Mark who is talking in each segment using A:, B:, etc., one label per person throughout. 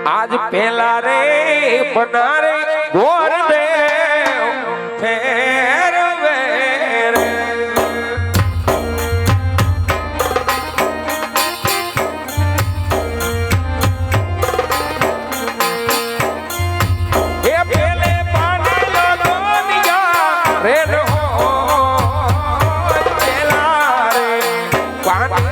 A: આજ પેલા રે બનારે ગોર દેવ ફેરવે રે એ પેલે પાને લોનિયા રે હો પેલા રે પાને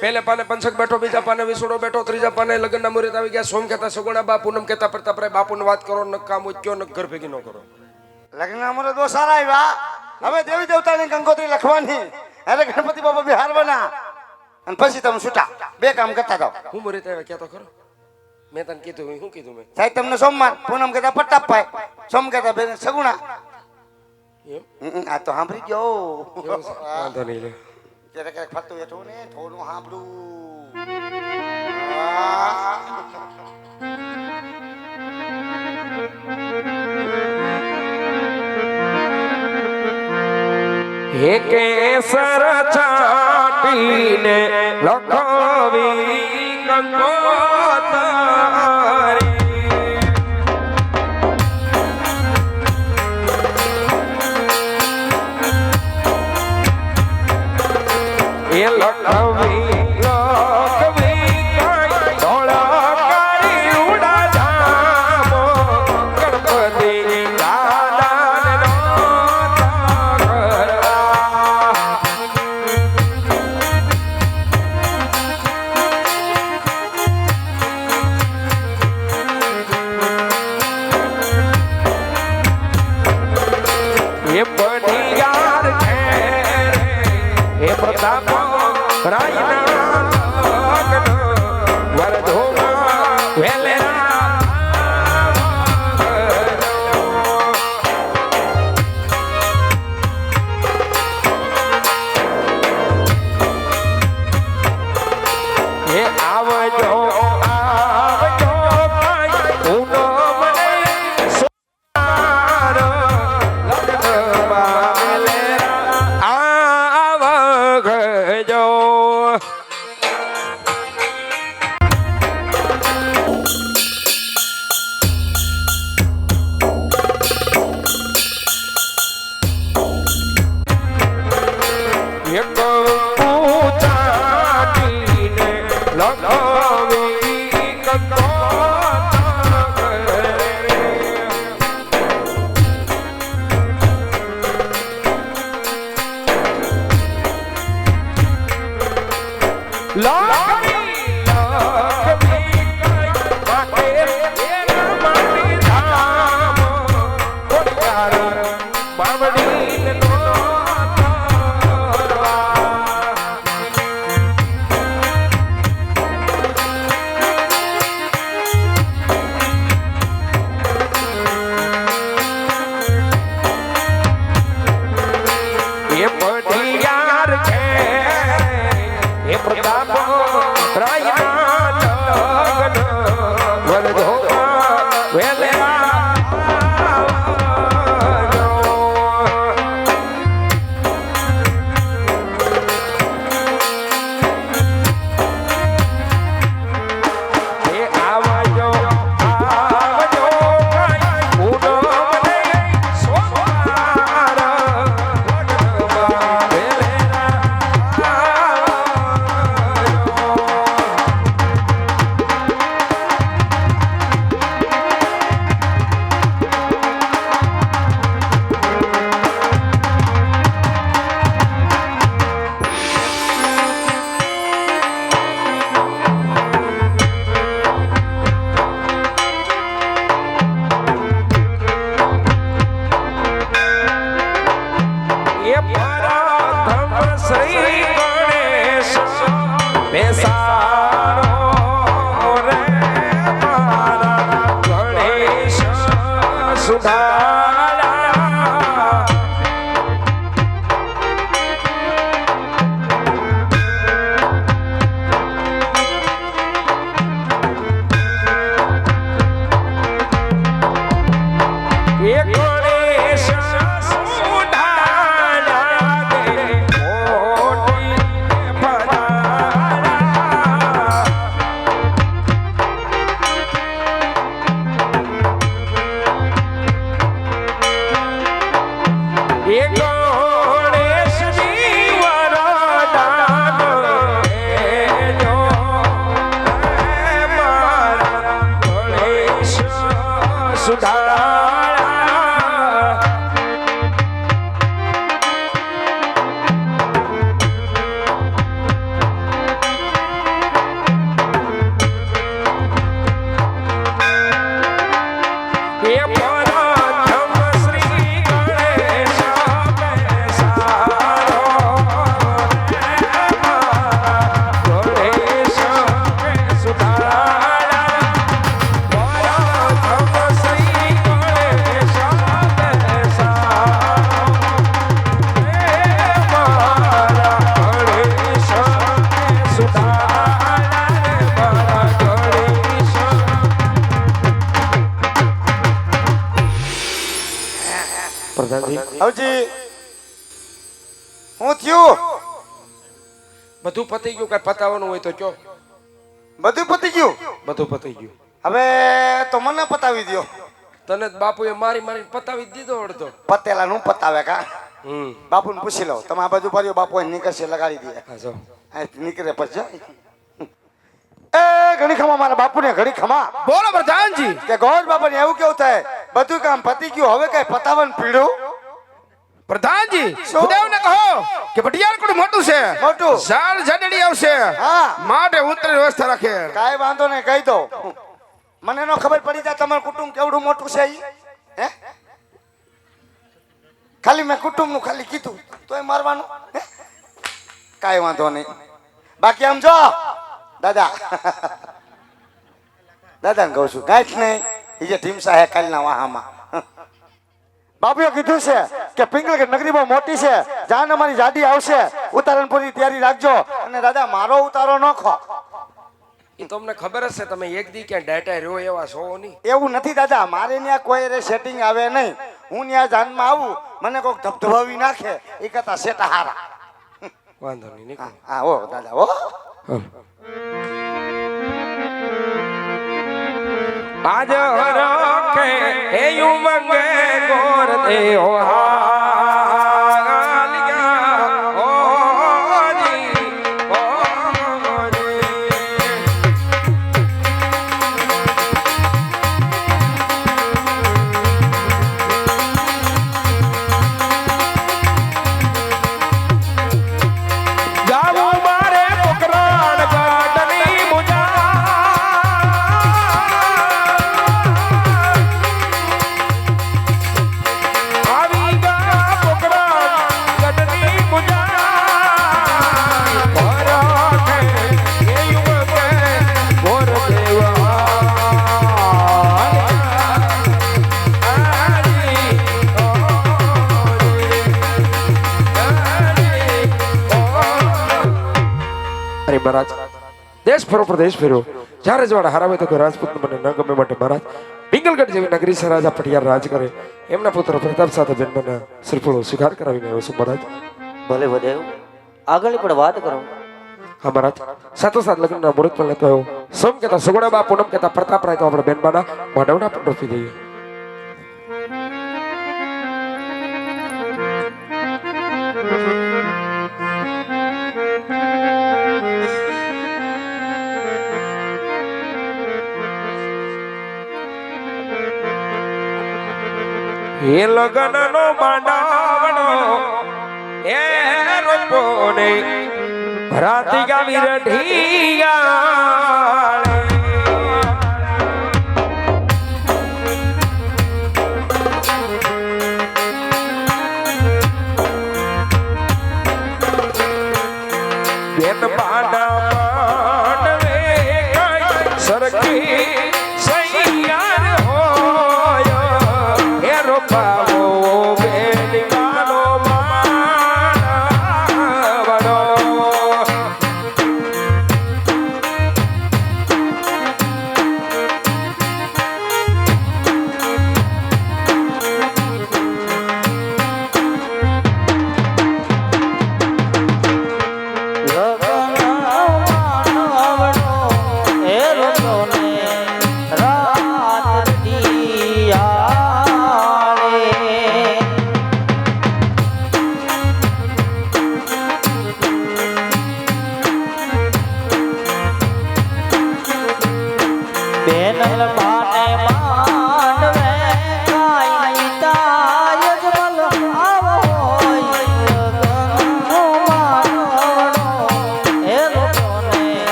A: पहले पाने पंचक बैठो बीजा पाने विसुड़ो बैठो त्रीजा पाने लगन ना मुहूर्त आई गया सोम कहता सगुणा बा पूनम कहता प्रताप रे बापू ने बात करो न काम उच्चो न घर भेगी न करो
B: लगन ना मुहूर्त दो सारा आया हमें देवी देवता ने गंगोत्री लखवानी अरे गणपति बाबा बिहार बना अन પછી તમે છૂટા બે કામ કરતા જાવ
A: હું મુહૂર્ત આવ્યા ક્યાં તો ખરો મેં તને કીધું હું કીધું મેં
B: સાહેબ તમને સોમવાર પૂનમ કહેતા પ્રતાપભાઈ સોમ કહેતા બેન સગુણા આ તો સાંભળી ગયો
A: વાંધો નહીં લે
B: ક્યારેક ક્યારેક ફરતું એટલું ને થોડું સાંભળું
A: હે કેસર છાટીને લખવી કંકોતરી એ લખવી સુધારા એ ગણેશ સુધારા દે મોટી પધારા એ ગણેશની વરદાન લેજો મારા ગણેશ સુધારા એ પ્રથમ શ્રી ગણેશ બેસાડો રે મારા ગણેશ સુધારા પ્રથમ શ્રી ગણેશ બેસાડો રે મારા ગણેશ સુધારા રે મારા ગણેશ પ્રધાનજી
B: હવજી હું થયું
A: બધું પતી ગયું કઈ પતાવવાનું હોય તો કયો
B: બધું પતી ગયું
A: બધું પતી ગયું
B: હવે તો મને પતાવી દ્યો
A: તને જ બાપુએ મારી મારી પતાવી જ દીધો અડધો
B: પતેલા નું પતાવે કા
A: હમ
B: બાપુને પૂછી લો તમે આ બાજુ ભર્યો બાપુ અહીં નીકળશે લગાડી દે
A: હા જો
B: આ નીકળે પછી એ ઘણી ખમા મારા બાપુને ઘણી ખમા
A: બોલો પ્રધાનજી
B: કે ગોળ બાપાને એવું કેવું થાય બધું કામ પતી ગયું હવે કઈ પતાવન પીડું
C: પ્રધાનજી
B: શું?
C: ખુદાવને કહો કે ભટિયારકોટ મોટું છે
B: મોટું.
C: ઝાડ ઝાડડી આવશે
B: હા
C: માટે ઉતરી વ્યવસ્થા રાખે
B: કાંઈ વાંધો નહીં કહી દો મને નો ખબર પડી જાય તમારું કુટુંબ કેવડું મોટું છે ઈ હે ખાલી મેં કુટુંબનું ખાલી કીધું તોય મારવાનું હે? કાંઈ વાંધો નહીં બાકી આમ જો દાદા દાદાને કહું છું ગાંઠ નહીં એ જે ઢીમસા હે કાલના વાહામાં બાપુએ કીધું છે કે પિંગલગઢ નગરી બહુ મોટી છે જાન અમારી જાડી આવશે ઉતારણપુરની તૈયારી રાખજો અને દાદા મારો ઉતારો ન ખો
A: એ તમને ખબર હશે તમે એક દી ક્યાં ડેટા રહ્યો એવા છો નહીં
B: એવું નથી દાદા મારે ત્યાં કોઈ રે સેટિંગ આવે નહીં હું ત્યાં જાનમાં આવું મને કોઈક ધબધબાવી નાખે એ કરતા સેટા હારા
A: વાંધો નહીં નીકળો
B: હા ઓ દાદા ઓ
A: આજ હરખે હે યુમંગે ગોર દેહો હાલિયા ઓજી ઓજી જાવું મારે પોકરાણ ગાડની મુજા આવી ગા પોકરાણ ગાડની મુજા પરાઠે એ યુવકે ગોર દેવા અરે મહારાજ દેશ ફરો પ્રદેશ ફેરો જ્યારે જવાડા હરાવે તો કોઈ રાજપૂત મને ન ગમે માટે મહારાજ પિંગલગઢ જેવી નગરી છે રાજા પટિયાર રાજ કરે એમના પુત્ર પ્રતાપ સાથે જન્મના શ્રીફળો સ્વીકાર કરાવીને આવ્યો છું મહારાજ
D: ભલે વધેવ આગળ પણ વાત કરો
A: હા મહારાજ સાથોસાથ લગ્નના મુહૂર્ત પણ લેતો આવ્યો સોમ કહેતા સગુણા બા પૂનમ કહેતા પ્રતાપ રાય તો આપણે બેનબાના માંડવના પણ રોપી દઈએ એ લગનનો માંડાવણો એ રોપો ને રાતી ગાવી રઢિયા બેન બાડા માંડવે સરખી સૈયાર હોય એ
D: વેનલ બાને માં